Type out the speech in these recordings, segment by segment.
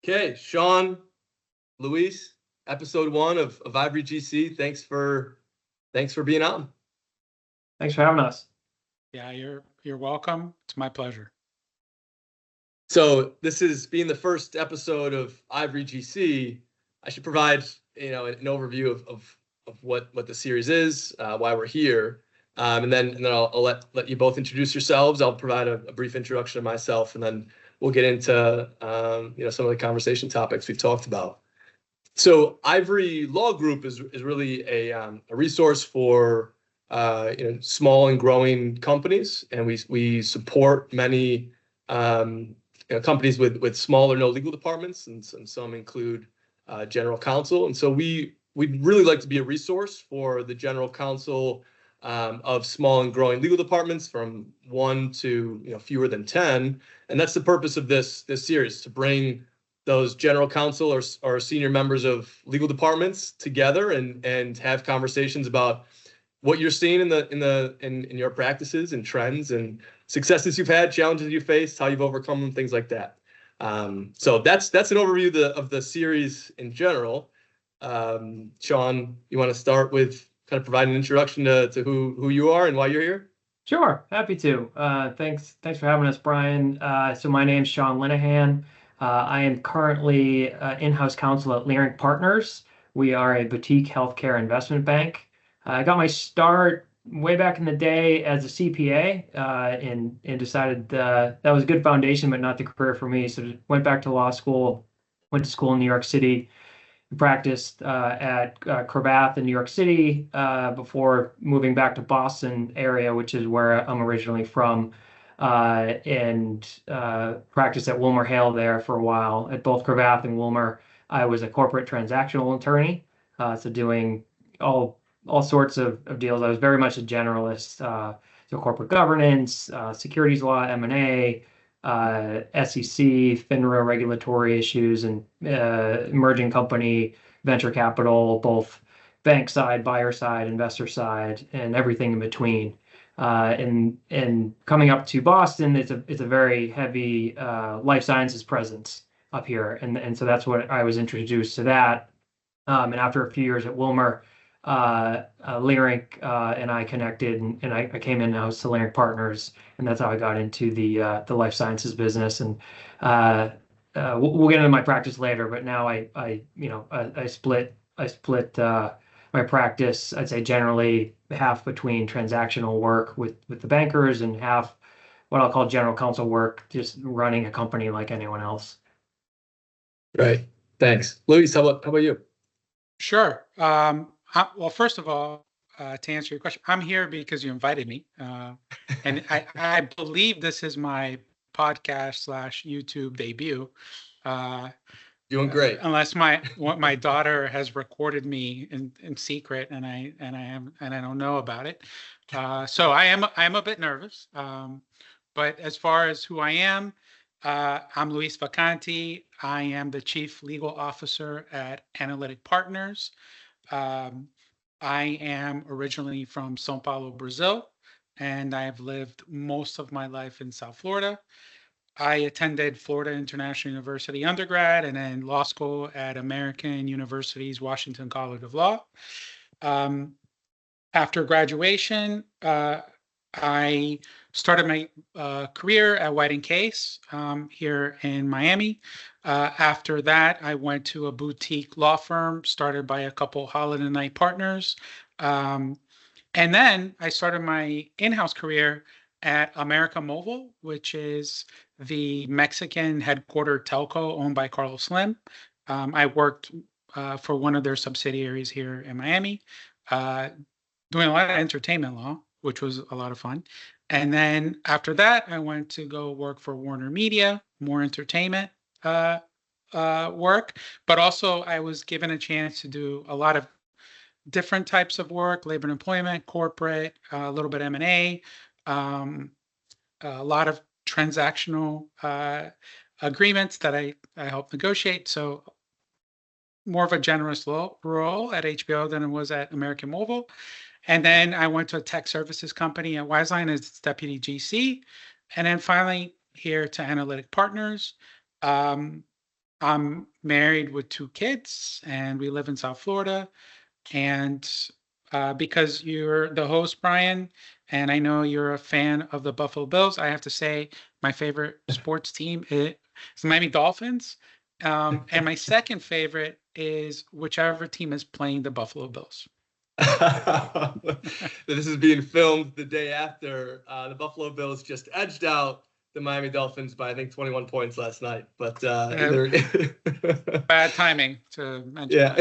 Okay, Sean, Luis, episode 1 of Ivory GC. Thanks for being on. Thanks for having us. Yeah, you're welcome. It's my pleasure. So this is being the first episode of Ivory GC. I should provide an overview of what the series is, why we're here, and then I'll let you both introduce yourselves. I'll provide a brief introduction of myself, and then we'll get into some of the conversation topics we've talked about. So Ivory Law Group is really a resource for small and growing companies, and we support many companies with small or no legal departments, and some include general counsel. And so we'd really like to be a resource for the general counsel of small and growing legal departments, from 1 to fewer than 10. And that's the purpose of this series, to bring those general counsel or senior members of legal departments together and have conversations about what you're seeing in your practices and trends and successes you've had, challenges you faced, how you've overcome them, things like that. So that's an overview of the series in general. Sean, you want to start with kind of providing an introduction to who you are and why you're here? Sure, happy to. Thanks for having us, Brian. So my name's Sean Linnehan. I am currently in-house counsel at Leerink Partners. We are a boutique healthcare investment bank. I got my start way back in the day as a CPA, and decided that was a good foundation, but not the career for me. So went back to law school, went to school in New York City, practiced at Cravath in New York City before moving back to Boston area, which is where I'm originally from, and practiced at Wilmer Hale there for a while. At both Cravath and Wilmer, I was a corporate transactional attorney, so doing all sorts of deals. I was very much a generalist, so corporate governance, securities law, M&A, SEC, FINRA regulatory issues, and emerging company venture capital, both bank side, buyer side, investor side, and everything in between. And coming up to Boston, it's a very heavy life sciences presence up here, and so that's what I was introduced to that. And after a few years at Wilmer, Leerink and I connected, and I came in-house to Leerink Partners, and that's how I got into the life sciences business. And we'll get into my practice later, but now I split my practice. I'd say generally half between transactional work with the bankers and half what I'll call general counsel work, just running a company like anyone else. Right. Thanks, Luis. How about you? Sure. Well, first of all, to answer your question, I'm here because you invited me, and I believe this is my podcast / YouTube debut. Doing great. Unless my daughter has recorded me in secret, and I don't know about it. So I am a bit nervous. But as far as who I am, I'm Luis Vacanti. I am the Chief Legal Officer at Analytic Partners. I am originally from São Paulo, Brazil, and I have lived most of my life in South Florida. I attended Florida International University undergrad and then law school at American University's Washington College of Law. After graduation, I started my career at White & Case here in Miami. After that, I went to a boutique law firm started by a couple Holiday Knight partners. And then I started my in-house career at America Mobile, which is the Mexican headquartered telco owned by Carlos Slim. I worked for one of their subsidiaries here in Miami, doing a lot of entertainment law, which was a lot of fun. And then after that, I went to go work for Warner Media, more entertainment work, but also I was given a chance to do a lot of different types of work, labor and employment, corporate, a little bit M&A, a lot of transactional agreements that I helped negotiate. So more of a generous role at HBO than it was at American Mobile. And then I went to a tech services company at Wiseline as deputy GC. And then finally here to Analytic Partners. I'm married with 2 kids and we live in South Florida. And because you're the host, Brian, and I know you're a fan of the Buffalo Bills, I have to say my favorite sports team is the Miami Dolphins. And my second favorite is whichever team is playing the Buffalo Bills. This is being filmed the day after the Buffalo Bills just edged out the Miami Dolphins by, I think, 21 points last night. But bad timing to mention. Yeah.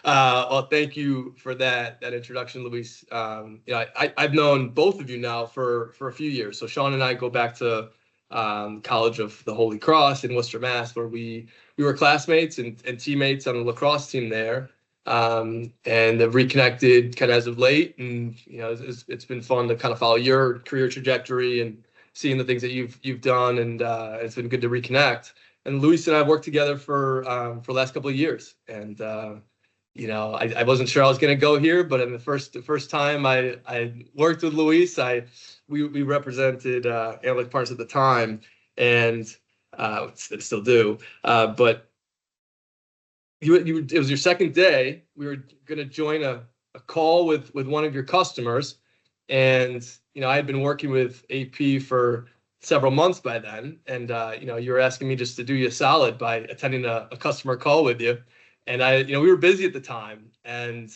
Well, thank you for that introduction, Luis. I've known both of you now for a few years. So Sean and I go back to College of the Holy Cross in Worcester, Mass, where we were classmates and teammates on the lacrosse team there. And have reconnected kind of as of late, and it's been fun to kind of follow your career trajectory and seeing the things that you've done, and it's been good to reconnect. And Luis and I have worked together for the last couple of years, and I wasn't sure I was going to go here, but in the first time I worked with Luis, we represented Analytic Partners at the time, and still do, but. It was your second day. We were going to join a call with one of your customers, and I had been working with AP for several months by then, and you were asking me just to do you a solid by attending a customer call with you, and we were busy at the time, and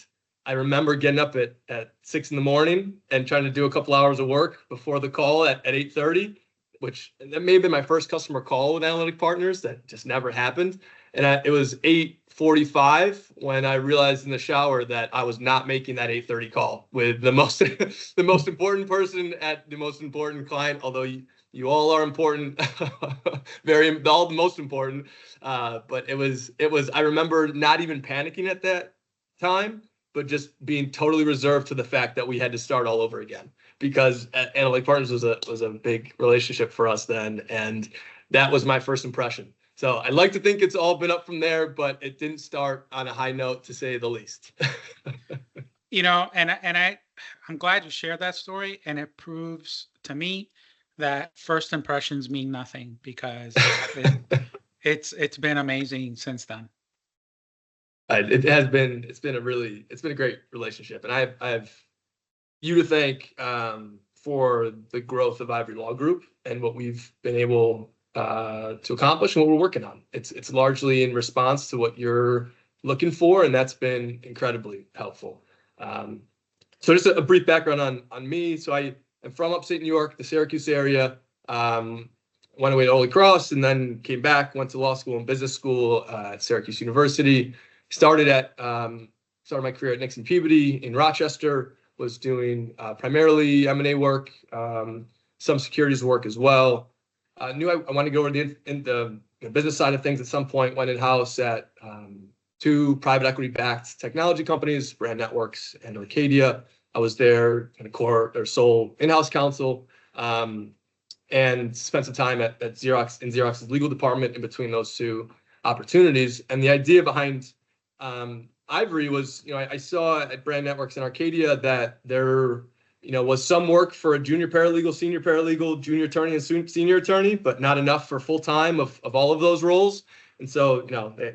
I remember getting up at 6 a.m. and trying to do a couple hours of work before the call at 8:30, which that may have been my first customer call with Analytic Partners. That just never happened. And it was 8:45 when I realized in the shower that I was not making that 8:30 call with the most important person at the most important client. Although you all are important, all the most important. But it was. I remember not even panicking at that time, but just being totally reserved to the fact that we had to start all over again, because Analytic Partners was a big relationship for us then, and that was my first impression. So I'd like to think it's all been up from there, but it didn't start on a high note, to say the least. I'm glad you shared that story, and it proves to me that first impressions mean nothing, because it's been amazing since then. It's been a great relationship, and I have you to thank for the growth of Ivory Law Group and what we've been able to accomplish and what we're working on. It's largely in response to what you're looking for, and that's been incredibly helpful. So just a brief background on me. So I am from upstate New York, the Syracuse area. Went away to Holy Cross and then came back, went to law school and business school at Syracuse University. Started my career at Nixon Peabody in Rochester. Was doing primarily M&A work, some securities work as well. Knew I wanted to go over the business side of things at some point. Went in-house at 2 private equity-backed technology companies, Brand Networks and Arcadia. I was there kind of sole in-house counsel, and spent some time at Xerox in Xerox's legal department in between those 2 opportunities. And the idea behind Ivory was, I saw at Brand Networks and Arcadia that there was some work for a junior paralegal, senior paralegal, junior attorney, and senior attorney, but not enough for full time of all of those roles. And so,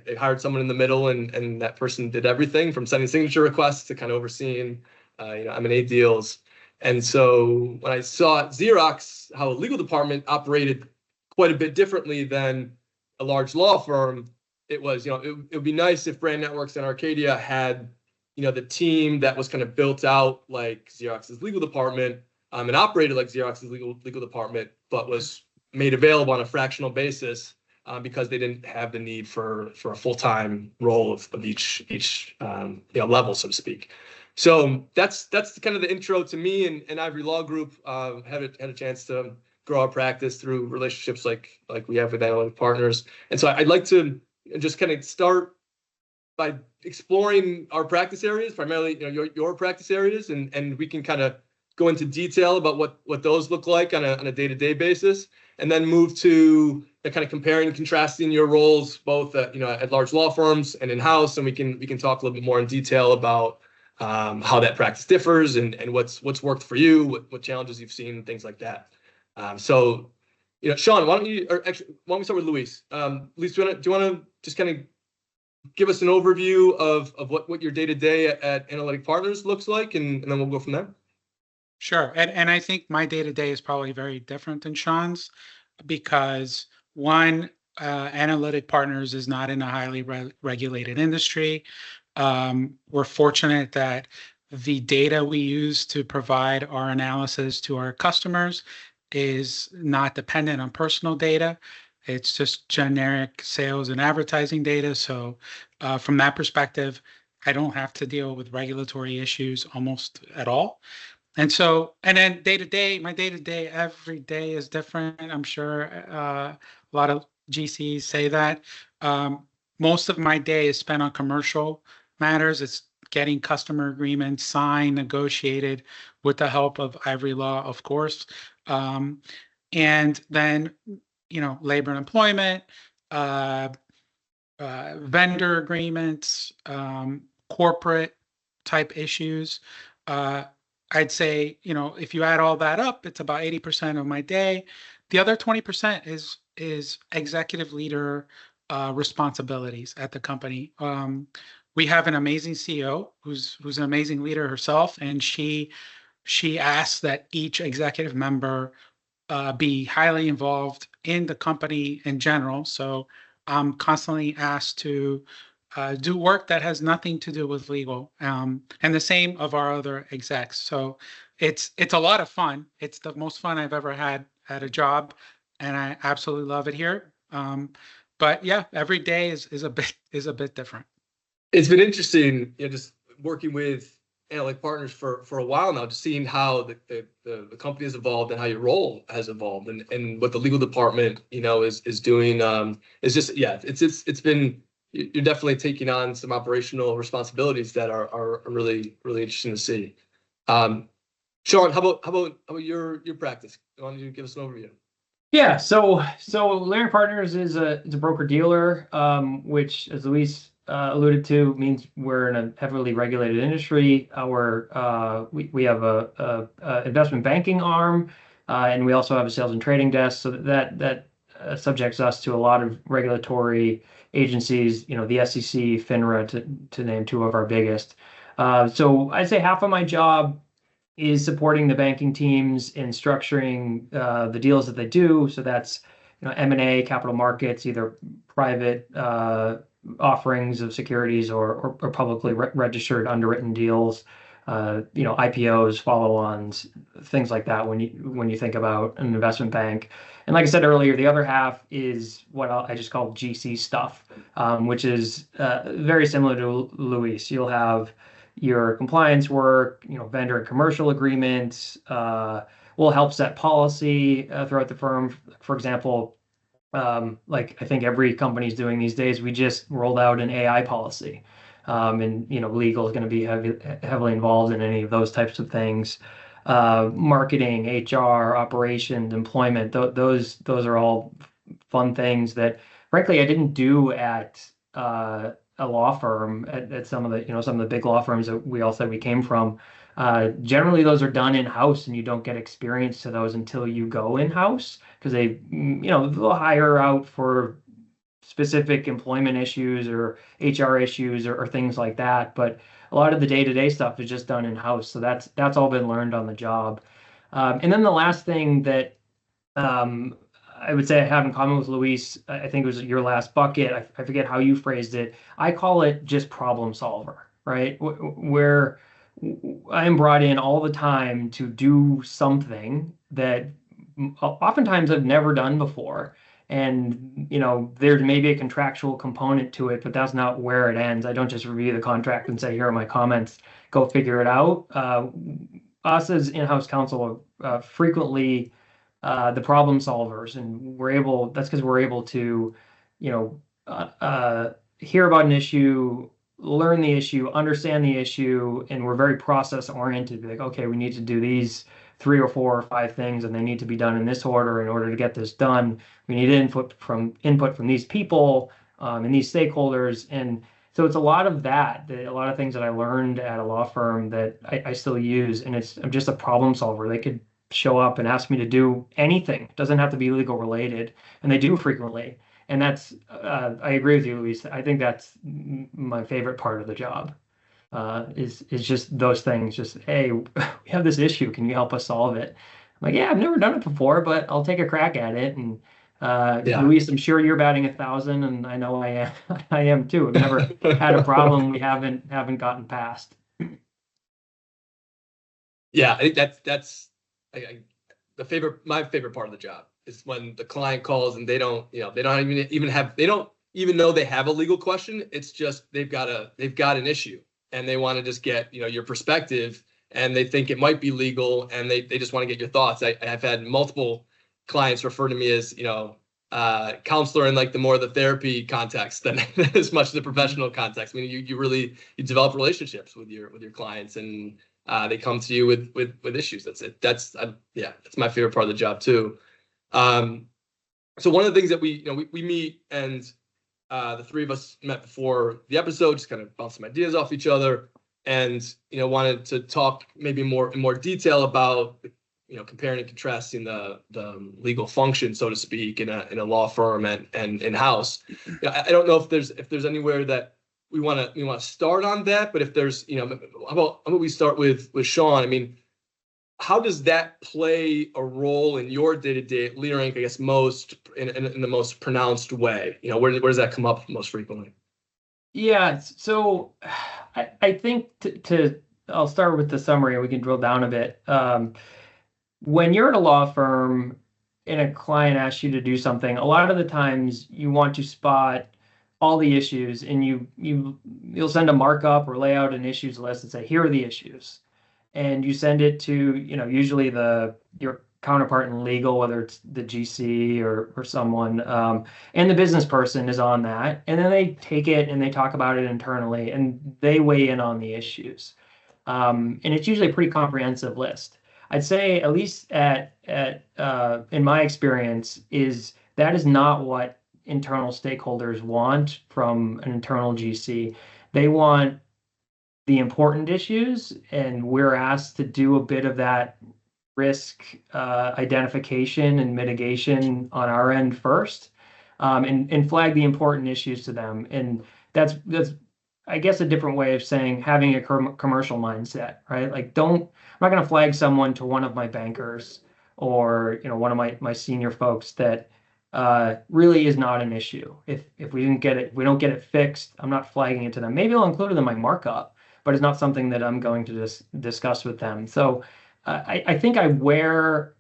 they hired someone in the middle, and that person did everything from sending signature requests to kind of overseeing, M&A deals. And so when I saw at Xerox how a legal department operated quite a bit differently than a large law firm, it was, it would be nice if Brand Networks and Arcadia had the team that was kind of built out like Xerox's legal department, and operated like Xerox's legal department, but was made available on a fractional basis because they didn't have the need for a full-time role of each level, so to speak. So that's kind of the intro to me and Ivory Law Group. Had a chance to grow our practice through relationships like we have with Analytic Partners. And so I'd like to just kind of start by exploring our practice areas, primarily your practice areas, and we can kind of go into detail about what those look like on a day-to-day basis, and then move to kind of comparing and contrasting your roles both at large law firms and in-house, and we can talk a little bit more in detail about how that practice differs and what's worked for you, what challenges you've seen, things like that. So, Sean, why don't we start with Luis? Luis, do you want to just kind of give us an overview of what your day-to-day at Analytic Partners looks like, and then we'll go from there? Sure. And I think my day-to-day is probably very different than Sean's because one, Analytic Partners is not in a highly regulated industry. We're fortunate that the data we use to provide our analysis to our customers is not dependent on personal data. It's just generic sales and advertising data. So from that perspective, I don't have to deal with regulatory issues almost at all. And then day to day, my day to day, every day is different. I'm sure a lot of GCs say that. Most of my day is spent on commercial matters. It's getting customer agreements signed, negotiated with the help of Ivory Law, of course. And then, labor and employment, vendor agreements, corporate type issues. I'd say, if you add all that up, it's about 80% of my day. The other 20% is executive leader responsibilities at the company. We have an amazing CEO who's an amazing leader herself, and she asks that each executive member be highly involved in the company in general. So I'm constantly asked to do work that has nothing to do with legal, and the same of our other execs. So it's a lot of fun. It's the most fun I've ever had at a job, and I absolutely love it here. But yeah, every day is a bit different. It's been interesting, just working with Analytic Partners for a while now, just seeing how the company has evolved and how your role has evolved, and what the legal department is doing. It's just it's been, you're definitely taking on some operational responsibilities that are really interesting to see. Sean, how about your practice? Why don't you give us an overview? Yeah, so Leerink Partners is a broker dealer, which, as Luis alluded to, means we're in a heavily regulated industry. We have a investment banking arm, and we also have a sales and trading desk. So that subjects us to a lot of regulatory agencies. The SEC, FINRA, to name two of our biggest. So I'd say half of my job is supporting the banking teams in structuring the deals that they do. So that's M&A, capital markets, either private offerings of securities or publicly registered underwritten deals, IPOs, follow-ons, things like that when you think about an investment bank. And like I said earlier, the other half is what I just call GC stuff, which is very similar to Luis. You'll have your compliance work, vendor and commercial agreements. We'll help set policy throughout the firm. For example, like I think every company's doing these days, we just rolled out an AI policy, and legal is going to be heavily involved in any of those types of things. Marketing, HR, operations, employment, those are all fun things that, frankly, I didn't do at a law firm, at some of the big law firms that we all said we came from. Generally, those are done in-house, and you don't get experience to those until you go in-house, because they'll hire out for specific employment issues or HR issues or things like that. But a lot of the day-to-day stuff is just done in-house. So that's all been learned on the job. And then the last thing that I would say I have in common with Luis, I think it was your last bucket. I forget how you phrased it. I call it just problem solver, right? Where I am brought in all the time to do something that oftentimes I've never done before. And, there may be a contractual component to it, but that's not where it ends. I don't just review the contract and say, here are my comments, go figure it out. Us as in-house counsel frequently the problem solvers, and that's because we're able to, hear about an issue, learn the issue, understand the issue, and we're very process oriented. Like, okay, we need to do these 3 or 4 or 5 things, and they need to be done in this order. In order to get this done, we need input from these people and these stakeholders. And So it's a lot of a lot of things that I learned at a law firm that I still use, and I'm just a problem solver. They could show up and ask me to do anything. It doesn't have to be legal related, and they do frequently. And that's, I agree with you, Luis. I think that's my favorite part of the job, is just those things. Just, hey, we have this issue. Can you help us solve it? I'm like, yeah, I've never done it before, but I'll take a crack at it. And Yeah. Luis, I'm sure you're batting 1,000, and I know I am. I am too. I've never had a problem we haven't gotten past. Yeah, I think that's my favorite part of the job is when the client calls and they don't even know they have a legal question. It's just they've got an issue and they want to just get, your perspective, and they think it might be legal, and they just want to get your thoughts. I've had multiple clients refer to me as, counselor in like the more the therapy context than as much the professional context. I mean, you develop relationships with your clients, and they come to you with issues. That's it. That's my favorite part of the job too. So one of the things that we meet, and the three of us met before the episode, just kind of bounce some ideas off each other, and wanted to talk maybe in more detail about comparing and contrasting the legal function, so to speak, in a law firm and in-house. I don't know if there's anywhere that we want to start on that, but if there's how about we start with Sean? I mean, how does that play a role in your day-to-day at Leerink, I guess, most in the most pronounced way? Where does that come up most frequently? Yeah, so I think I'll start with the summary and we can drill down a bit. When you're at a law firm and a client asks you to do something, a lot of the times you want to spot all the issues, and you'll send a markup or lay out an issues list and say, here are the issues. And you send it to, usually your counterpart in legal, whether it's the GC or someone, and the business person is on that. And then they take it and they talk about it internally, and they weigh in on the issues. And it's usually a pretty comprehensive list. I'd say, at least in my experience, that is not what internal stakeholders want from an internal GC. They want the important issues, and we're asked to do a bit of that risk identification and mitigation on our end first, and flag the important issues to them. And that's I guess a different way of saying having a commercial mindset, right? Like, I'm not going to flag someone to one of my bankers or one of my senior folks that really is not an issue. If we don't get it fixed, I'm not flagging it to them. Maybe I'll include it in my markup, but it's not something that I'm going to discuss with them. So I think I wear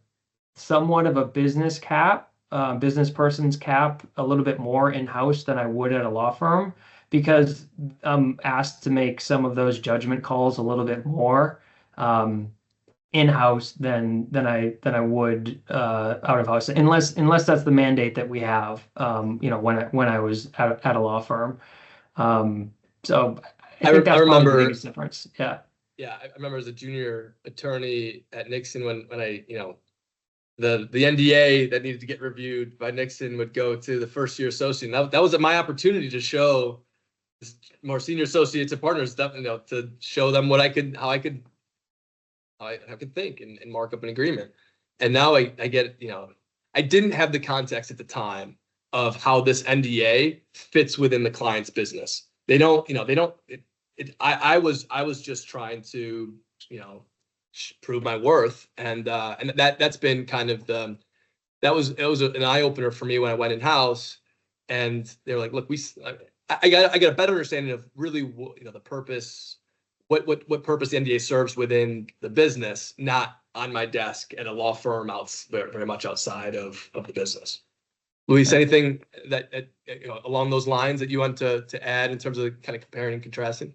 somewhat of a business person's cap a little bit more in-house than I would at a law firm, because I'm asked to make some of those judgment calls a little bit more in-house than I would out of house, unless that's the mandate that we have. When I was at a law firm. So I think that's probably the biggest difference. Yeah. Yeah, I remember as a junior attorney at Nixon when I the NDA that needed to get reviewed by Nixon would go to the first year associate. That was my opportunity to show more senior associates and partners to show them how I could think and mark up an agreement. And now I get I didn't have the context at the time of how this NDA fits within the client's business. I was just trying to prove my worth, and that's been kind of it was an eye opener for me when I went in house, and they were like, look, I got a better understanding of really the purpose, what purpose the NDA serves within the business, not on my desk at a law firm very much outside of the business. Luis, anything that along those lines that you want to add in terms of kind of comparing and contrasting?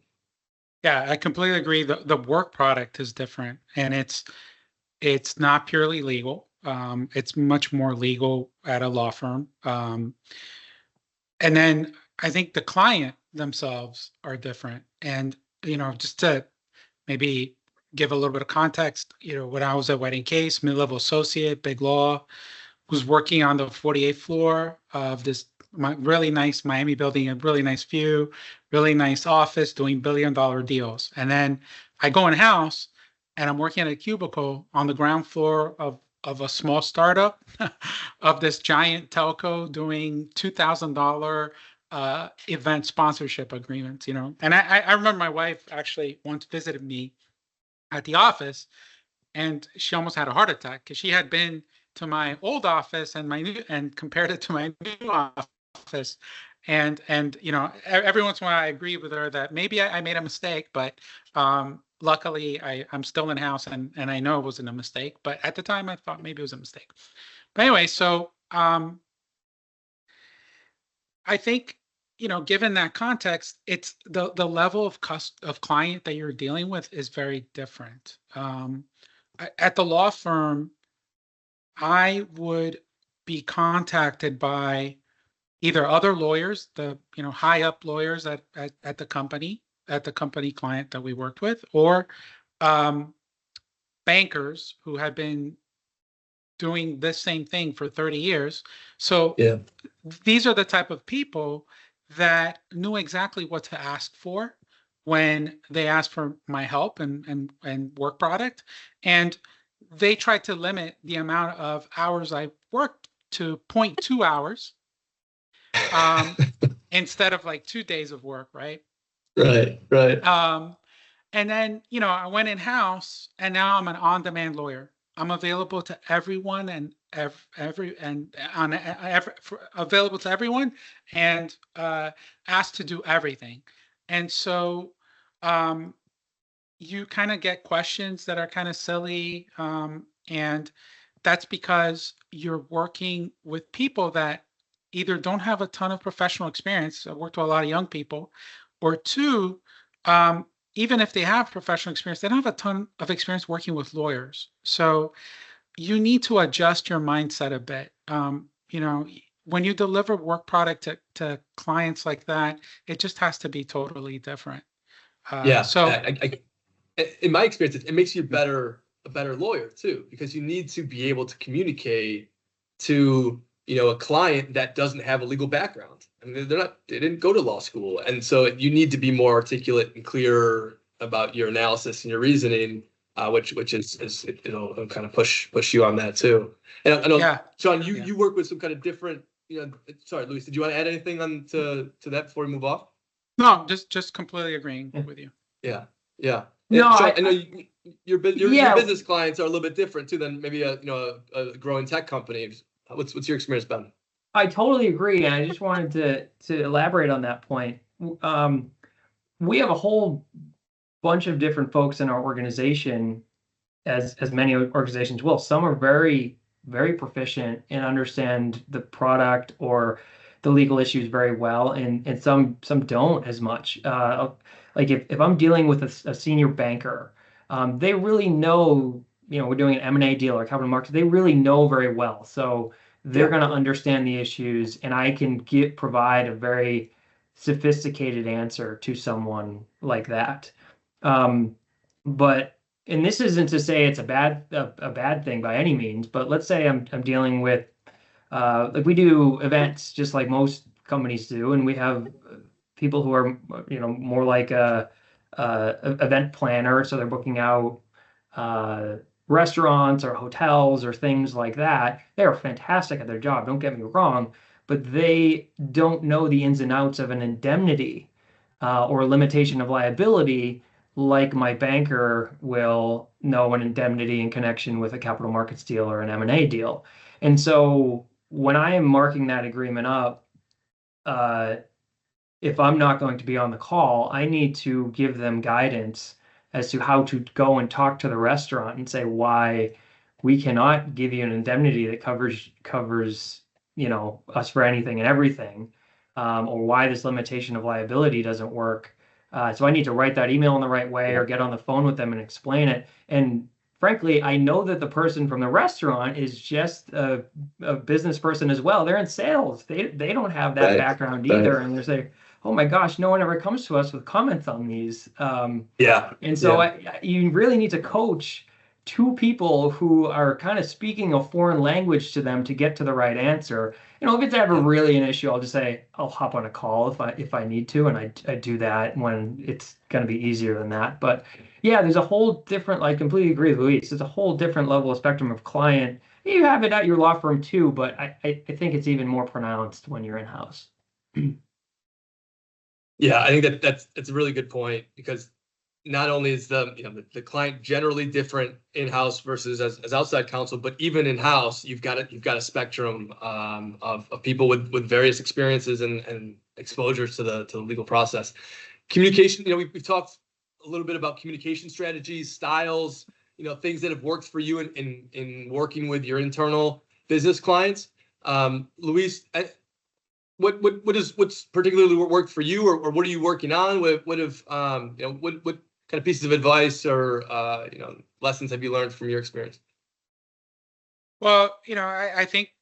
Yeah, I completely agree. The work product is different, and it's not purely legal. It's much more legal at a law firm. And then I think the client themselves are different. And, just to maybe give a little bit of context, when I was at White & Case, mid-level associate, big law, was working on the 48th floor of this my really nice Miami building, a really nice view, really nice office, doing billion-dollar deals. And then I go in house and I'm working at a cubicle on the ground floor of a small startup of this giant telco doing $2,000 event sponsorship agreements, you know. And I remember my wife actually once visited me at the office, and she almost had a heart attack because she had been to my old office and compared it to my new office. And you know, every once in a while I agree with her that maybe I made a mistake, but luckily I'm still in house and I know it wasn't a mistake. But at the time I thought maybe it was a mistake. But anyway, so I think, you know, given that context, it's the level of client that you're dealing with is very different. At the law firm, I would be contacted by either other lawyers, the high up lawyers at the company client that we worked with, or bankers who had been doing this same thing for 30 years. So Yeah. These are the type of people that knew exactly what to ask for when they asked for my help and work product. And they tried to limit the amount of hours I worked to 0.2 hours instead of like 2 days of work, right? Right. And then, you know, I went in-house and now I'm an on-demand lawyer. I'm available to everyone and available to everyone and asked to do everything. And so you kind of get questions that are kind of silly, and that's because you're working with people that either don't have a ton of professional experience. I've worked with a lot of young people, or two, even if they have professional experience, they don't have a ton of experience working with lawyers. So you need to adjust your mindset a bit. You know, when you deliver work product to clients like that, it just has to be totally different. Yeah. So in my experience, it makes you a better lawyer too, because you need to be able to communicate to, you know, a client that doesn't have a legal background. I mean, they didn't go to law school. And so you need to be more articulate and clear about your analysis and your reasoning, which is it'll kind of push you on that too. And I know, yeah. Sean, you work with some kind of different, you know, sorry, Luis, did you want to add anything on to that before we move off? No, just completely agreeing with you. Yeah. Yeah. No, Sean, I know your business clients are a little bit different too than maybe a growing tech company. What's your experience been? I totally agree, and I just wanted to elaborate on that point. We have a whole bunch of different folks in our organization, as many organizations will. Some are very, very proficient and understand the product or the legal issues very well, and some don't as much. Like if I'm dealing with a senior banker, they really know, you know, we're doing an M&A deal or capital markets, they really know very well. So they're going to understand the issues, and I can provide a very sophisticated answer to someone like that. But, and this isn't to say it's a bad thing by any means, but let's say I'm dealing with, like we do events just like most companies do, and we have people who are, you know, more like a event planner, so they're booking out restaurants or hotels or things like that. They're fantastic at their job, don't get me wrong, but they don't know the ins and outs of an indemnity or limitation of liability like my banker will know an indemnity in connection with a capital markets deal or an M&A deal. And so when I am marking that agreement up, if I'm not going to be on the call, I need to give them guidance as to how to go and talk to the restaurant and say why we cannot give you an indemnity that covers, you know, us for anything and everything, or why this limitation of liability doesn't work. So I need to write that email in the right way or get on the phone with them and explain it. And frankly, I know that the person from the restaurant is just a business person as well. They're in sales. They don't have that background either. And they're saying, oh my gosh, no one ever comes to us with comments on these. And so you really need to coach two people who are kind of speaking a foreign language to them to get to the right answer. If it's ever really an issue, I'll just say I'll hop on a call if I need to, and I do that when it's going to be easier than that. But yeah, there's a whole different. I completely agree with Luis. There's a whole different level of spectrum of client. You have it at your law firm too, but I think it's even more pronounced when you're in house. Yeah, I think that's a really good point, because not only is the client generally different in-house versus as outside counsel, but even in-house, you've got a spectrum of people with various experiences and exposures to the legal process. Communication, we've talked a little bit about communication strategies, styles, things that have worked for you in working with your internal business clients. Luis, what's particularly worked for you, or what are you working on? What kind of pieces of advice or lessons have you learned from your experience? Well, I think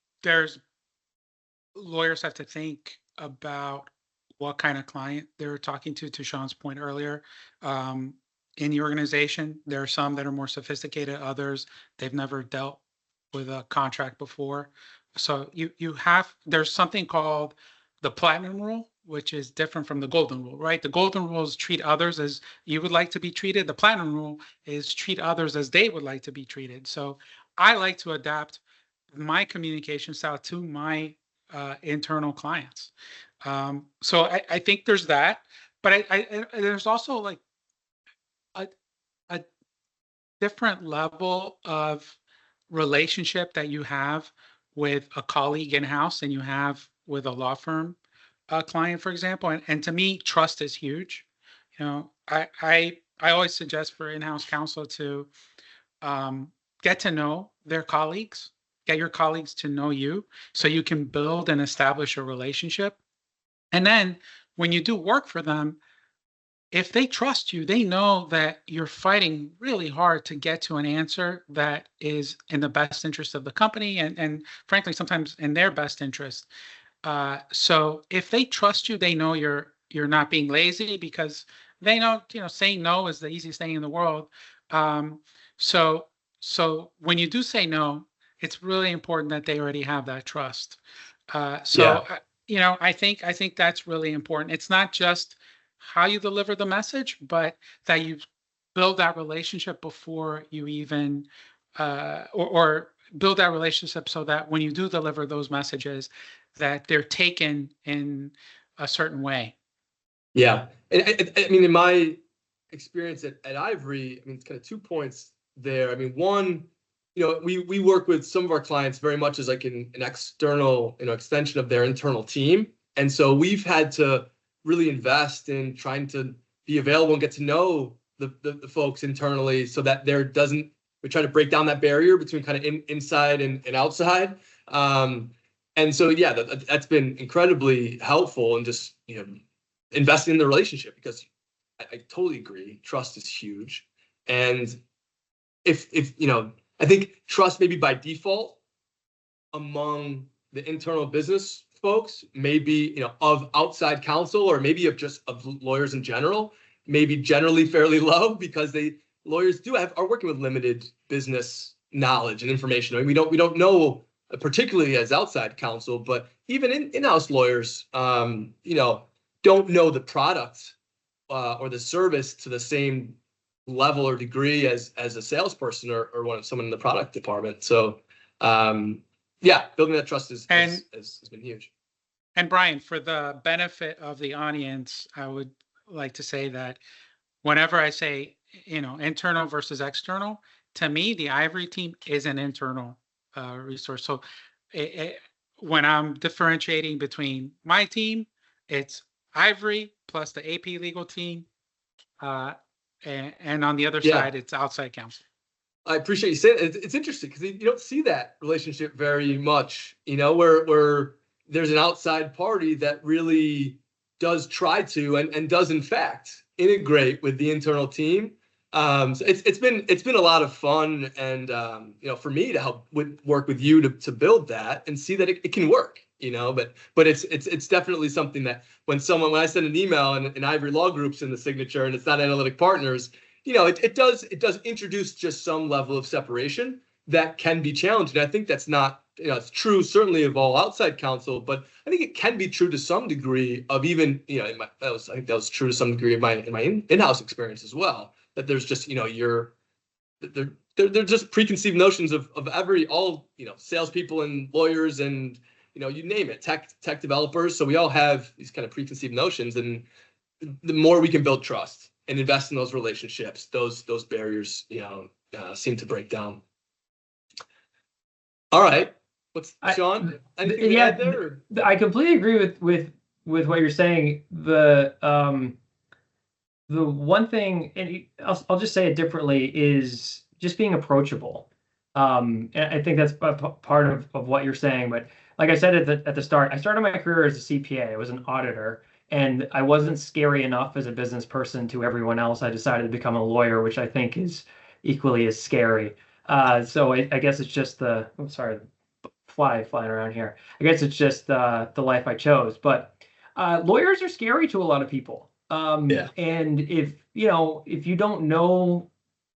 lawyers have to think about what kind of client they're talking to Sean's point earlier. In the organization, there are some that are more sophisticated, others, they've never dealt with a contract before. So there's something called the platinum rule, which is different from the golden rule, right? The golden rule is treat others as you would like to be treated. The platinum rule is treat others as they would like to be treated. So I like to adapt my communication style to my internal clients. So I think there's that, but there's also like a different level of relationship that you have with a colleague in-house than you have with a law firm client, for example. And to me, trust is huge. I always suggest for in-house counsel to get to know their colleagues, get your colleagues to know you, so you can build and establish a relationship. And then when you do work for them, if they trust you, they know that you're fighting really hard to get to an answer that is in the best interest of the company and frankly, sometimes in their best interest. So if they trust you, they know you're not being lazy, because they know, saying no is the easiest thing in the world. So when you do say no, it's really important that they already have that trust. I think that's really important. It's not just how you deliver the message, but that you build that relationship before you even, or build that relationship so that when you do deliver those messages, that they're taken in a certain way. Yeah. And I mean, in my experience at Ivory, it's kind of 2 points there. One, we work with some of our clients very much as like an external, extension of their internal team. And so we've had to really invest in trying to be available and get to know the folks internally, so that we try to break down that barrier between kind of inside and outside. And so, yeah, that's been incredibly helpful, and just, investing in the relationship, because I totally agree. Trust is huge. And if I think trust maybe by default among the internal business folks, maybe, of outside counsel, or maybe of lawyers in general, maybe generally fairly low, because lawyers are working with limited business knowledge and information. We don't know, particularly as outside counsel, but even in-house lawyers, don't know the product or the service to the same level or degree as a salesperson or someone in the product department. So, building that trust has been huge. And Brian, for the benefit of the audience, I would like to say that whenever I say, internal versus external, to me, the Ivory team is an internal resource. So when I'm differentiating between my team, it's Ivory plus the AP legal team. And on the other side, it's outside counsel. I appreciate you saying it. It's interesting, because you don't see that relationship very much, where there's an outside party that really does try to and does in fact integrate with the internal team. So it's been a lot of fun, and for me to help work with you to build that and see that it can work, but it's definitely something that when I send an email and Ivory Law Group's in the signature and it's not Analytic Partners, it does introduce just some level of separation that can be challenging. I think that's not, it's true certainly of all outside counsel, but I think it can be true to some degree of even, I think that was true to some degree of my in-house experience as well. That there's just, they're just preconceived notions of all salespeople and lawyers and you name it, tech developers. So we all have these kind of preconceived notions, and the more we can build trust and invest in those relationships, those barriers seem to break down. All right, Sean? Anything to add there? Or? I completely agree with what you're saying. The one thing, and I'll just say it differently, is just being approachable. And I think that's part of what you're saying. But like I said at the start, I started my career as a CPA. I was an auditor, and I wasn't scary enough as a business person to everyone else. I decided to become a lawyer, which I think is equally as scary. So I guess it's just flying around here. I guess it's just the life I chose. But lawyers are scary to a lot of people. And if you don't know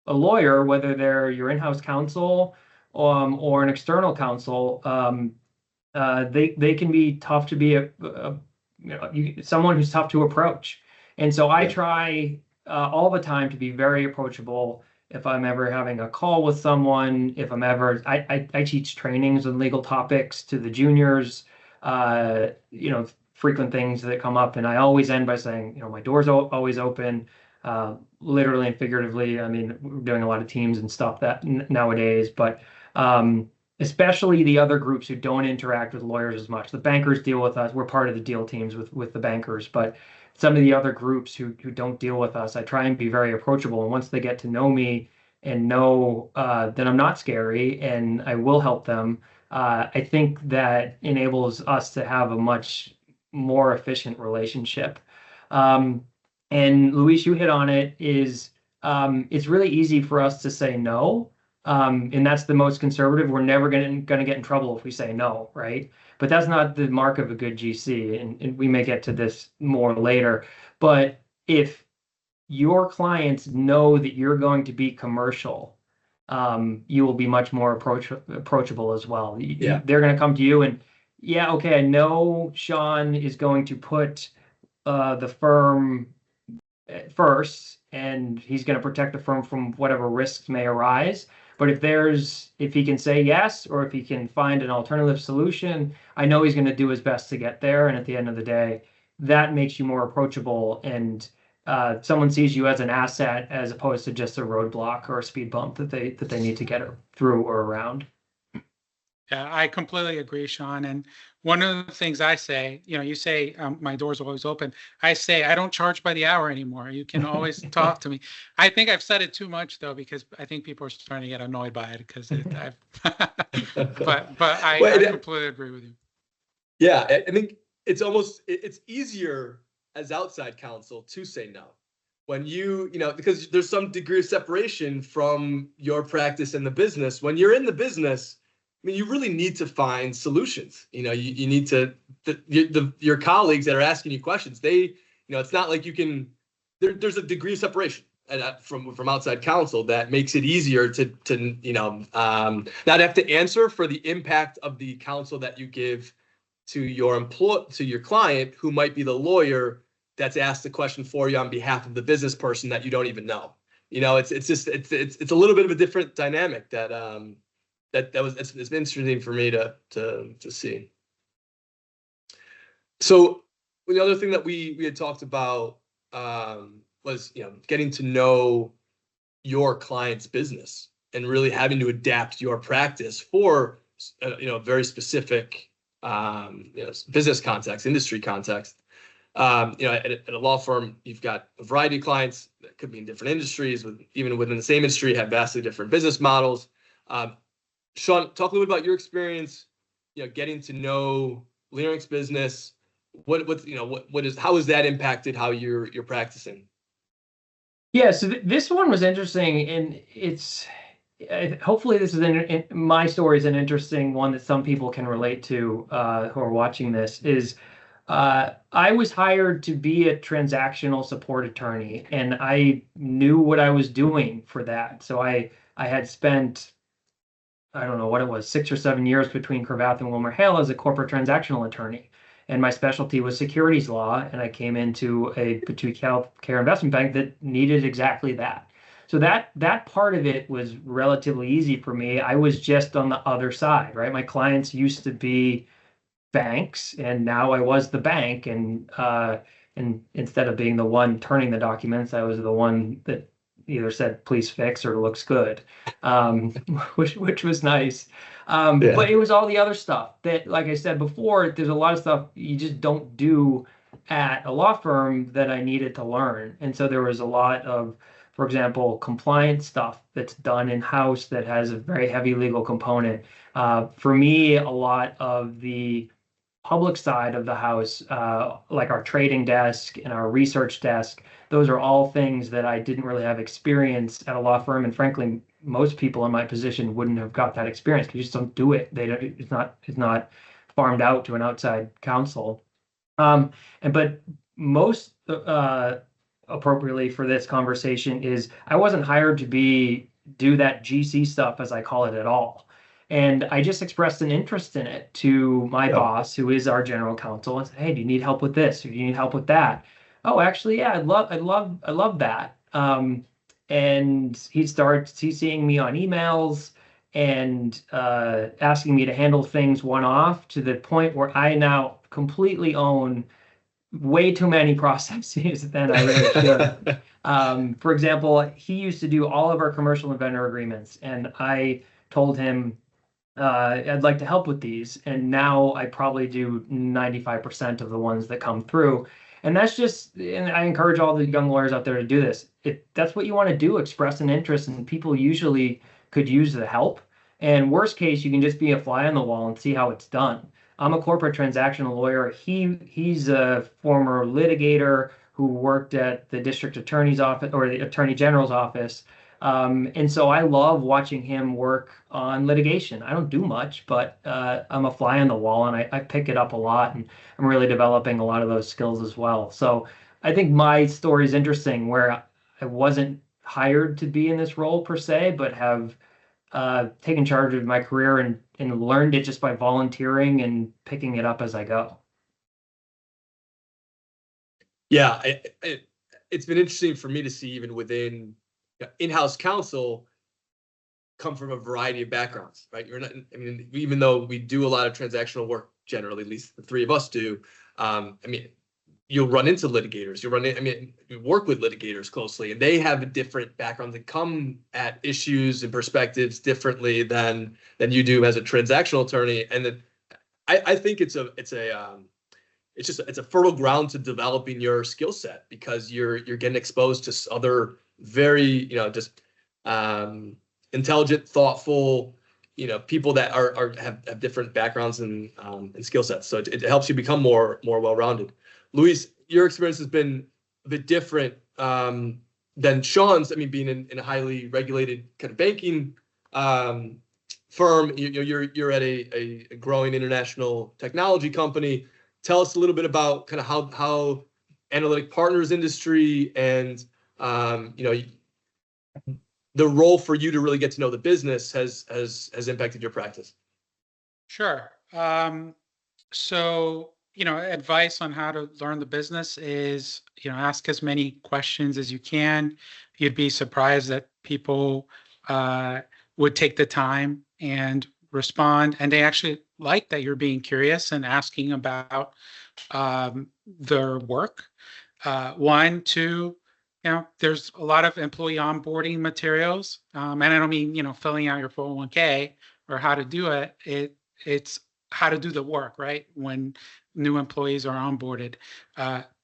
a lawyer, whether they're your in-house counsel or an external counsel, they can be tough to be someone who's tough to approach. And so I try all the time to be very approachable. If I'm ever having a call with someone, if I'm ever, I teach trainings on legal topics to the juniors, frequent things that come up, and I always end by saying, my door's always open, literally and figuratively. I mean, we're doing a lot of teams and stuff that nowadays, but especially the other groups who don't interact with lawyers as much. The bankers deal with us. We're part of the deal teams with the bankers, but some of the other groups who don't deal with us, I try and be very approachable. And once they get to know me and know that I'm not scary and I will help them, I think that enables us to have a much more efficient relationship. And Luis, you hit on it, is it's really easy for us to say no. And that's the most conservative. We're never going to get in trouble if we say no, right? But that's not the mark of a good GC, and we may get to this more later. But if your clients know that you're going to be commercial, you will be much more approachable as well. They're going to come to you and, okay, I know Sean is going to put the firm first, and he's going to protect the firm from whatever risks may arise. But if he can say yes, or if he can find an alternative solution, I know he's going to do his best to get there. And at the end of the day, that makes you more approachable, and someone sees you as an asset as opposed to just a roadblock or a speed bump that they need to get through or around. Yeah, I completely agree, Sean. And one of the things I say, you say my door's always open. I say I don't charge by the hour anymore. You can always talk to me. I think I've said it too much though, because I think people are starting to get annoyed by it because but I completely agree with you. Yeah, I think it's easier as outside counsel to say no when because there's some degree of separation from your practice and the business. When you're in the business, I mean, you really need to find solutions. You need to, your colleagues that are asking you questions, it's not like you can, there's a degree of separation from outside counsel that makes it easier to not have to answer for the impact of the counsel that you give to your client, who might be the lawyer that's asked the question for you on behalf of the business person that you don't even know. It's a little bit of a different dynamic that it's been interesting for me to see. So the other thing that we had talked about was getting to know your client's business and really having to adapt your practice for very specific business context, industry context. At a law firm, you've got a variety of clients that could be in different industries, even within the same industry, have vastly different business models. Sean, talk a little bit about your experience, getting to know Leerink's business. How has that impacted how you're practicing? Yeah, so this one was interesting, and hopefully this is my story is an interesting one that some people can relate to who are watching this. Is I was hired to be a transactional support attorney, and I knew what I was doing for that. So I had spent, I don't know what it was, 6 or 7 years between Cravath and WilmerHale as a corporate transactional attorney. And my specialty was securities law, and I came into a boutique healthcare investment bank that needed exactly that. So that part of it was relatively easy for me. I was just on the other side, right? My clients used to be banks, and now I was the bank, and instead of being the one turning the documents, I was the one that either said please fix or looks good, um, which was nice. Yeah. But it was all the other stuff that, like I said before, there's a lot of stuff you just don't do at a law firm that I needed to learn, and so there was a lot of, for example, compliance stuff that's done in-house that has a very heavy legal component. For me, a lot of the public side of the house, like our trading desk and our research desk, those are all things that I didn't really have experience at a law firm. And frankly, most people in my position wouldn't have got that experience because you just don't do it. They don't, it's not farmed out to an outside counsel. But most appropriately for this conversation is I wasn't hired to do that GC stuff, as I call it, at all. And I just expressed an interest in it to my boss, who is our general counsel, and said, "Hey, do you need help with this? Or do you need help with that?" "Oh, actually, yeah, I love that." And he's seeing me on emails and asking me to handle things one off to the point where I now completely own way too many processes than I really should. For example, he used to do all of our commercial and vendor agreements, and I told him, I'd like to help with these. And now I probably do 95% of the ones that come through. And that's just, and I encourage all the young lawyers out there to do this. If that's what you want to do, express an interest, and people usually could use the help. And worst case, you can just be a fly on the wall and see how it's done. I'm a corporate transactional lawyer. He's a former litigator who worked at the district attorney's office or the attorney general's office. And so I love watching him work on litigation. I don't do much, but I'm a fly on the wall, and I pick it up a lot, and I'm really developing a lot of those skills as well. So I think my story is interesting, where I wasn't hired to be in this role per se, but have taken charge of my career and learned it just by volunteering and picking it up as I go. Yeah, it's been interesting for me to see, even within in-house counsel, come from a variety of backgrounds, right? You're not, I mean, even though we do a lot of transactional work generally, at least the three of us do, I mean, you'll run into litigators, you work with litigators closely, and they have a different background that come at issues and perspectives differently than you do as a transactional attorney. And I think it's a fertile ground to developing your skill set, because you're getting exposed to other very, just intelligent, thoughtful, people that have different backgrounds and skill sets. So it helps you become more well-rounded. Luis, your experience has been a bit different than Sean's. I mean, being in a highly regulated kind of banking firm, you're at a growing international technology company. Tell us a little bit about kind of how Analytic Partners industry and the role for you to really get to know the business has impacted your practice. Sure. So, advice on how to learn the business is, ask as many questions as you can. You'd be surprised that people would take the time and respond, and they actually like that you're being curious and asking about their work. One, two, there's a lot of employee onboarding materials, and I don't mean filling out your 401k or how to do it. It's how to do the work, right? When new employees are onboarded,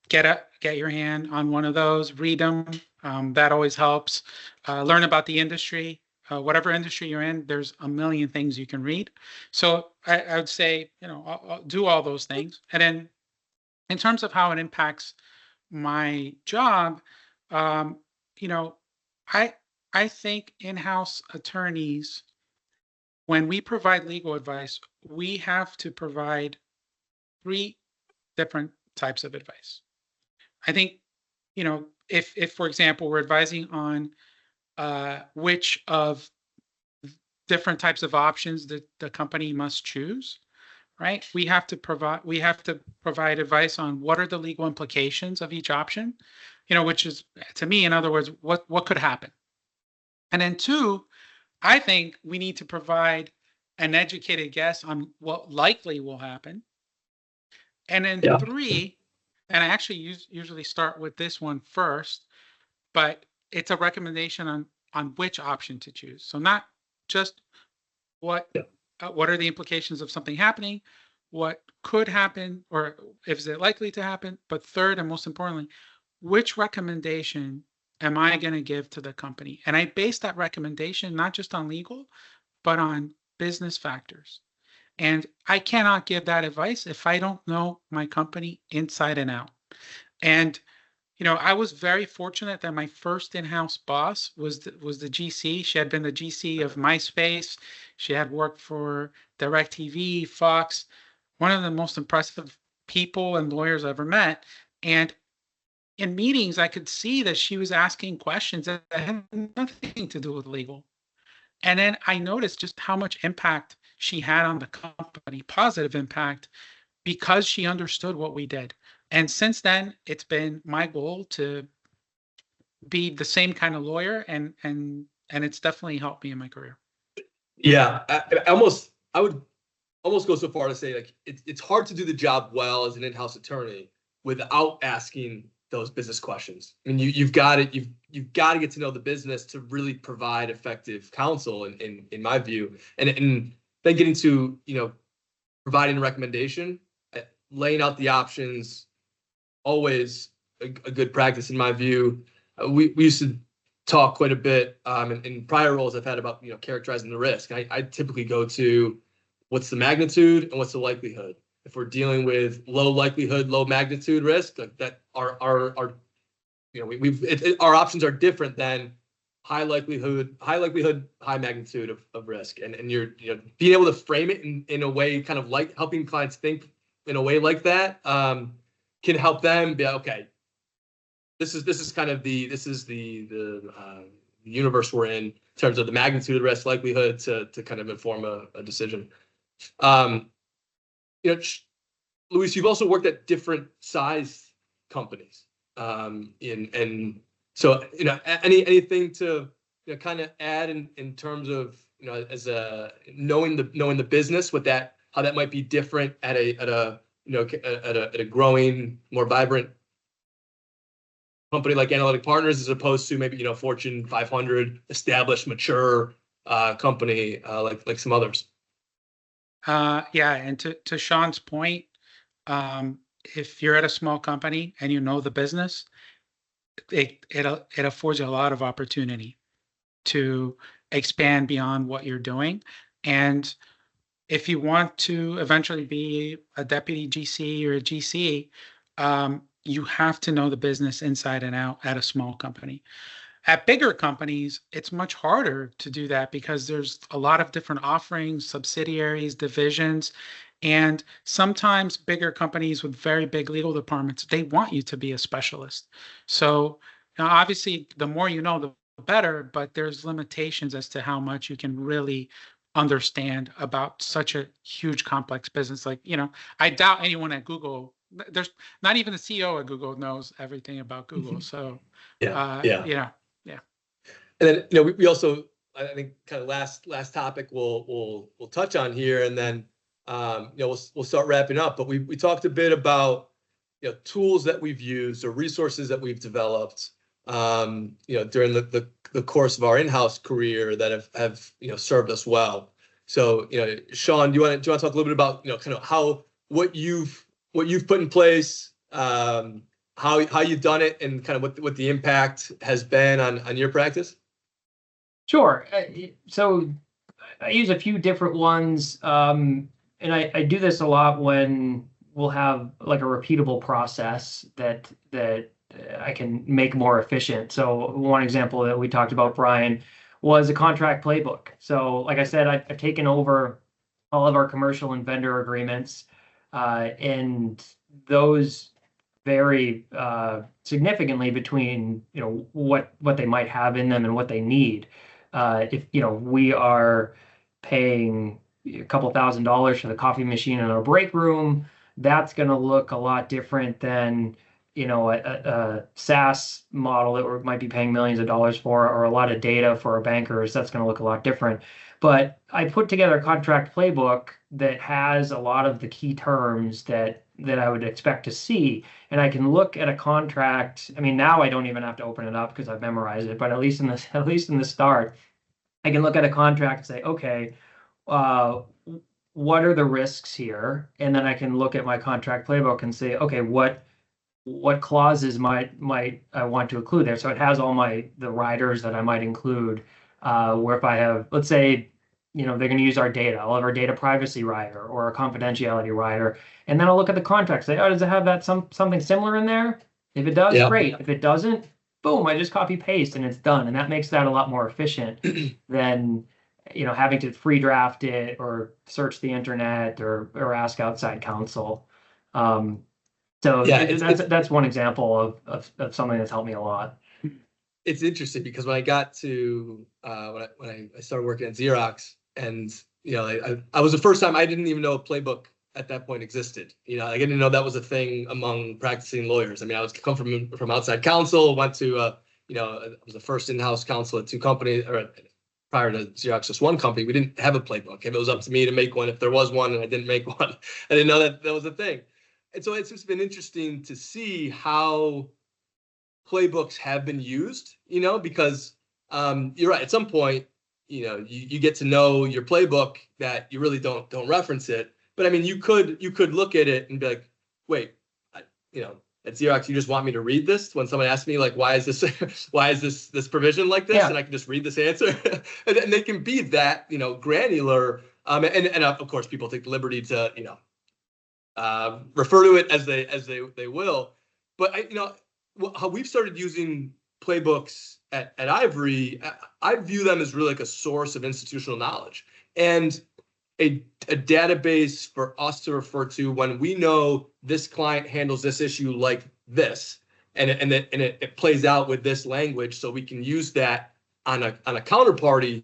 get your hand on one of those, read them. That always helps. Learn about the industry. Whatever industry you're in, there's a million things you can read. So I would say, I'll do all those things. And then in terms of how it impacts my job, I think in-house attorneys, when we provide legal advice, we have to provide three different types of advice. I think, if for example, we're advising on which of different types of options that the company must choose, right? We have to provide advice on what are the legal implications of each option, which is, to me, in other words, what could happen. And then two, I think we need to provide an educated guess on what likely will happen. And then three, and I actually usually start with this one first, but it's a recommendation on which option to choose. So not just what are the implications of something happening, what could happen, or is it likely to happen, but third and most importantly, which recommendation am I going to give to the company? And I base that recommendation not just on legal, but on business factors. And I cannot give that advice if I don't know my company inside and out. And I was very fortunate that my first in-house boss was the GC. She had been the GC of MySpace. She had worked for DirecTV, Fox, one of the most impressive people and lawyers I ever met. And in meetings, I could see that she was asking questions that had nothing to do with legal. And then I noticed just how much impact she had on the company, positive impact, because she understood what we did. And since then, it's been my goal to be the same kind of lawyer, and it's definitely helped me in my career. Yeah, I would almost go so far to say, like, it's hard to do the job well as an in-house attorney without asking those business questions. I mean, you've got to get to know the business to really provide effective counsel, in my view, and then getting to providing a recommendation, laying out the options. Always a good practice in my view. We used to talk quite a bit in prior roles I've had about characterizing the risk. I typically go to what's the magnitude and what's the likelihood. If we're dealing with low likelihood, low magnitude risk, like that, our options are different than high likelihood, high magnitude of risk. And you're being able to frame it in a way, kind of like helping clients think in a way like that. Can help them be okay. This is the universe we're in terms of the magnitude of risk, likelihood to kind of inform a decision. Luis, you've also worked at different size companies, and so anything to kind of add in terms of as a knowing the business, how that might be different at a growing, more vibrant company like Analytic Partners, as opposed to maybe Fortune 500 established, mature company like some others. And to Sean's point, if you're at a small company and the business, it affords you a lot of opportunity to expand beyond what you're doing. And if you want to eventually be a deputy GC or a GC, you have to know the business inside and out at a small company. At bigger companies, it's much harder to do that because there's a lot of different offerings, subsidiaries, divisions, and sometimes bigger companies with very big legal departments, they want you to be a specialist. So now, obviously, the more you know, the better, but there's limitations as to how much you can really understand about such a huge, complex business. Like, I doubt anyone at Google, there's not even the CEO at Google knows everything about Google. So, yeah. And then, we also, I think, kind of last topic we'll touch on here, and then, we'll start wrapping up. But we talked a bit about, tools that we've used or resources that we've developed, during the course of our in-house career that have served us well. So, Sean, do you want to talk a little bit about kind of what you've put in place, how you've done it, and kind of what the impact has been on your practice? Sure. So I use a few different ones, and I do this a lot when we'll have like a repeatable process that I can make more efficient. So one example that we talked about, Brian, was a contract playbook. So like I said, I've taken over all of our commercial and vendor agreements, and those vary significantly between what they might have in them and what they need. If we are paying a couple $1,000s for the coffee machine in our break room, that's going to look a lot different than a SaaS model that we might be paying millions of dollars for, or a lot of data for our bankers. That's going to look a lot different. But I put together a contract playbook that has a lot of the key terms that I would expect to see. And I can look at a contract. I mean, now I don't even have to open it up because I've memorized it, but at least in the start, I can look at a contract and say, okay, what are the risks here? And then I can look at my contract playbook and say, okay, what clauses might I want to include there? So it has all the riders that I might include. Where if I have, let's say, they're going to use our data, I'll have our data privacy rider or a confidentiality rider, and then I'll look at the contract, say, oh, does it have that something similar in there? If it does, great. If it doesn't, boom, I just copy paste and it's done, and that makes that a lot more efficient than having to free draft it or search the internet or ask outside counsel. So that's one example of something that's helped me a lot. It's interesting because when I got to when I started working at Xerox, and I was the first time I didn't even know a playbook at that point existed. I didn't know that was a thing among practicing lawyers. I mean, I was come from outside counsel, went to I was the first in-house counsel at two companies, or prior to Xerox, just one company. We didn't have a playbook. If it was up to me to make one, if there was one and I didn't make one, I didn't know that was a thing. And so it's just been interesting to see how playbooks have been used, because you're right. At some point, you get to know your playbook that you really don't reference it. But I mean, you could look at it and be like, wait, at Xerox, you just want me to read this when someone asks me like, why is this provision like this? Yeah. And I can just read this answer, and they can be that granular. And of course, people take the liberty to refer to it as they will. But how we've started using playbooks at Ivory, I view them as really like a source of institutional knowledge and a database for us to refer to when we know this client handles this issue like this, and it plays out with this language, so we can use that on a counterparty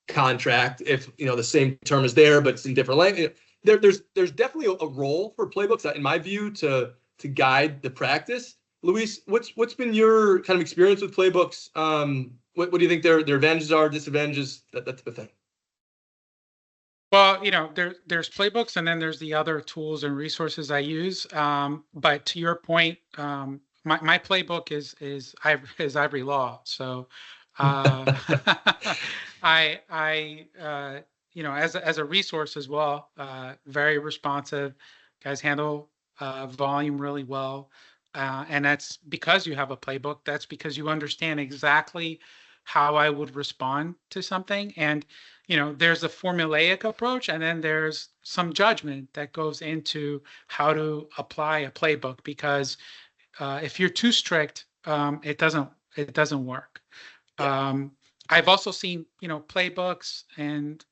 contract if the same term is there but it's in different language. There's definitely a role for playbooks, in my view, to guide the practice. Luis, what's been your kind of experience with playbooks? What do you think their advantages are, disadvantages, that type of thing? Well, there's playbooks, and then there's the other tools and resources I use. But to your point, my playbook is Ivory Law. So I as a resource as well, very responsive. Guys handle volume really well. And that's because you have a playbook. That's because you understand exactly how I would respond to something. And, there's a formulaic approach, and then there's some judgment that goes into how to apply a playbook, because if you're too strict, it doesn't work. Yeah. I've also seen, playbooks and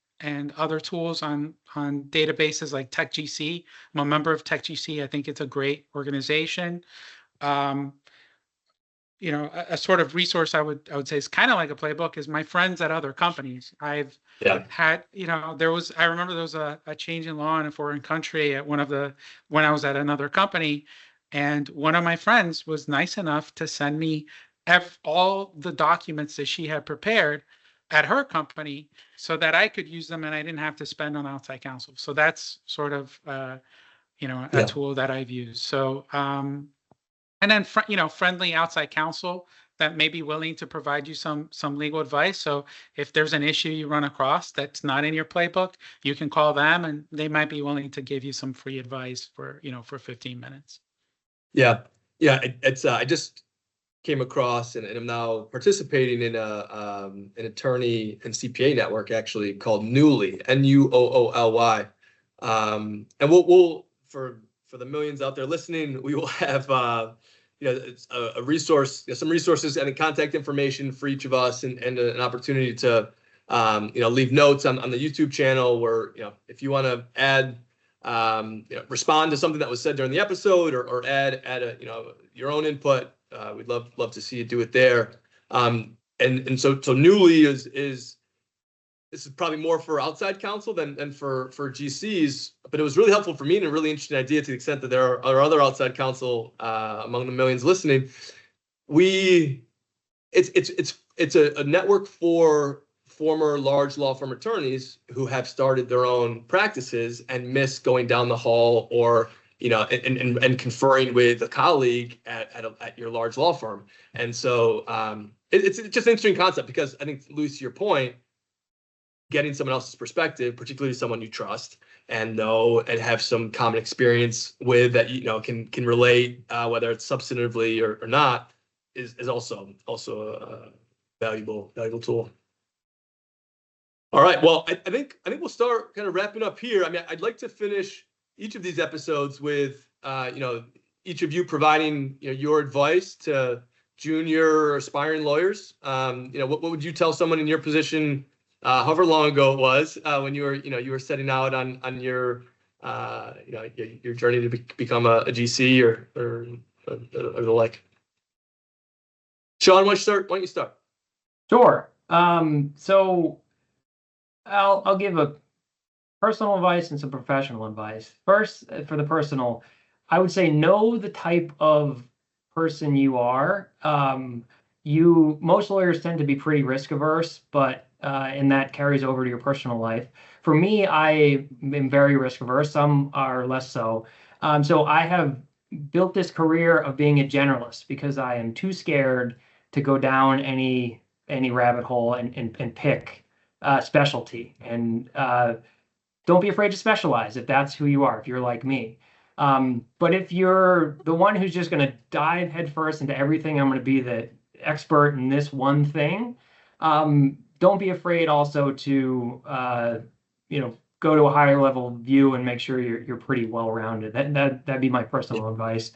other tools on databases like TechGC. I'm a member of TechGC. I think it's a great organization. A sort of resource I would say is kind of like a playbook is my friends at other companies. I've had, I remember there was a change in law in a foreign country at when I was at another company, and one of my friends was nice enough to send me all the documents that she had prepared at her company so that I could use them and I didn't have to spend on outside counsel. So that's sort of, a tool that I've used. So, and then, friendly outside counsel that may be willing to provide you some legal advice. So if there's an issue you run across that's not in your playbook, you can call them and they might be willing to give you some free advice for 15 minutes. Yeah. It's I just came across and I'm now participating in an attorney and CPA network actually called Newly, N-U-O-O-L-Y. And we'll for the millions out there listening, we will have it's a resource, some resources and contact information for each of us, and an opportunity to leave notes on the YouTube channel where if you want to add respond to something that was said during the episode, or add a, your own input, we'd love to see you do it there. So Newly is this is probably more for outside counsel than for GCs, but it was really helpful for me and a really interesting idea to the extent that there are other outside counsel among the millions listening. It's a network for former large law firm attorneys who have started their own practices and miss going down the hall or and conferring with a colleague at your large law firm. And so it's just an interesting concept because I think, Luis, to your point, getting someone else's perspective, particularly someone you trust and know and have some common experience with that can relate, whether it's substantively or not, is also a valuable tool. All right. Well, I think we'll start kind of wrapping up here. I mean, I'd like to finish each of these episodes with each of you providing your advice to junior or aspiring lawyers. What would you tell someone in your position, however long ago it was, when you were setting out on your your journey to become a GC or the like? Sean, why don't you start? Sure. So I'll give a personal advice and some professional advice. First, for the personal, I would say know the type of person you are. Most lawyers tend to be pretty risk averse, but and that carries over to your personal life. For me, I am very risk averse. Some are less so. So I have built this career of being a generalist because I am too scared to go down any rabbit hole and pick specialty. And don't be afraid to specialize if that's who you are, if you're like me. But if you're the one who's just going to dive headfirst into everything, I'm going to be the expert in this one thing, don't be afraid also to go to a higher level view and make sure you're pretty well rounded. That'd be my personal advice.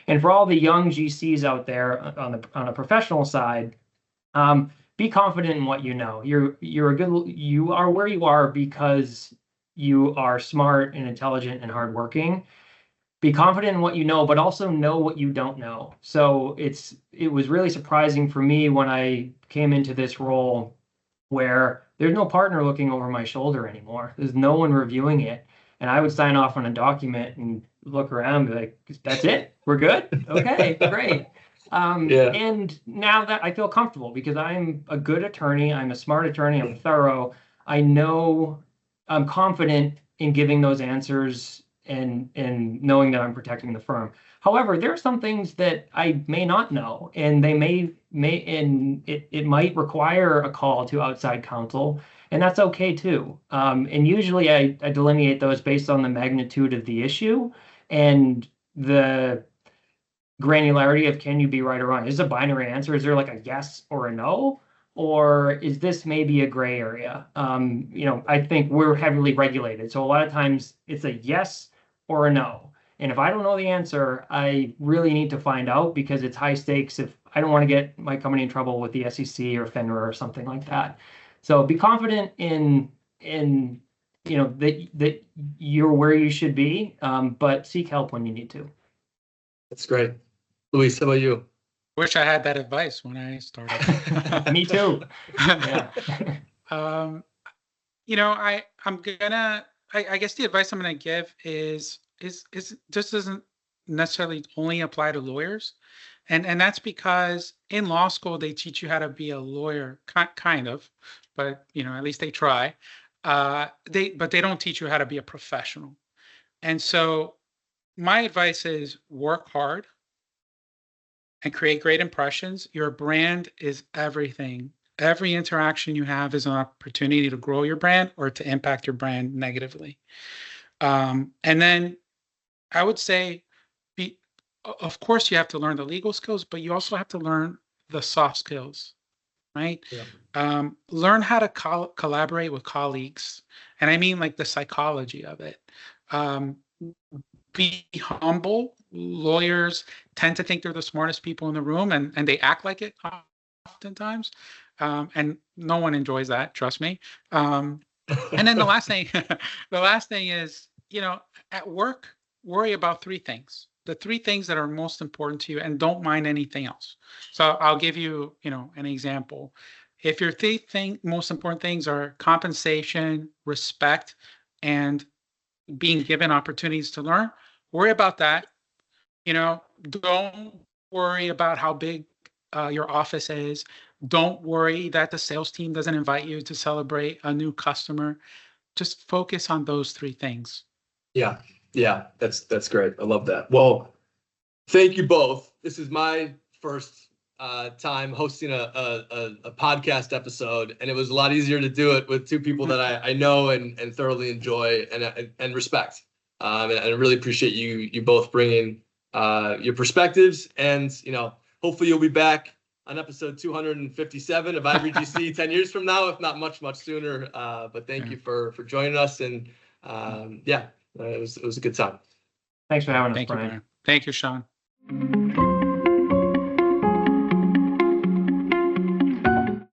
And for all the young GCs out there on a professional side, be confident in what you know. You are where you are because you are smart and intelligent and hardworking. Be confident in what you know, but also know what you don't know. So it was really surprising for me when I came into this role where there's no partner looking over my shoulder anymore. There's no one reviewing it. And I would sign off on a document and look around and be like, that's it? We're good? Okay, great. And now that I feel comfortable because I'm a good attorney, I'm a smart attorney, I'm thorough. I know I'm confident in giving those answers and knowing that I'm protecting the firm. However, there are some things that I may not know, and they it might require a call to outside counsel, and that's okay too. And usually I delineate those based on the magnitude of the issue and the granularity of can you be right or wrong. Is it a binary answer? Is there like a yes or a no? Or is this maybe a gray area? I think we're heavily regulated. So a lot of times it's a yes or a no. And if I don't know the answer, I really need to find out because it's high stakes if I don't want to get my company in trouble with the SEC or FINRA or something like that. So be confident in that you're where you should be, but seek help when you need to. That's great. Luis, how about you? Wish I had that advice when I started. Me too. Yeah. I guess the advice I'm gonna give is just doesn't necessarily only apply to lawyers, and that's because in law school they teach you how to be a lawyer, kind of, but at least they try. But they don't teach you how to be a professional, and so my advice is work hard and create great impressions. Your brand is everything. Every interaction you have is an opportunity to grow your brand or to impact your brand negatively. And then I would say, of course, you have to learn the legal skills, but you also have to learn the soft skills, right? Yeah. Learn how to collaborate with colleagues. And I mean like the psychology of it. Be humble. Lawyers tend to think they're the smartest people in the room, and they act like it oftentimes. And no one enjoys that, trust me. And then the last thing is at work, worry about three things. The three things that are most important to you, and don't mind anything else. So I'll give you, an example. If your most important things are compensation, respect, and being given opportunities to learn, worry about that. Don't worry about how big your office is. Don't worry that the sales team doesn't invite you to celebrate a new customer. Just focus on those three things. Yeah. Yeah. That's great. I love that. Well, thank you both. This is my first time hosting a podcast episode, and it was a lot easier to do it with two people that I know and thoroughly enjoy and respect. And I really appreciate you both bringing your perspectives, and hopefully you'll be back on episode 257 of Ivory GC 10 years from now, if not much sooner. But thank you for joining us, and it was a good time. Thanks for having us, Thank you, Brian. Thank you, Sean.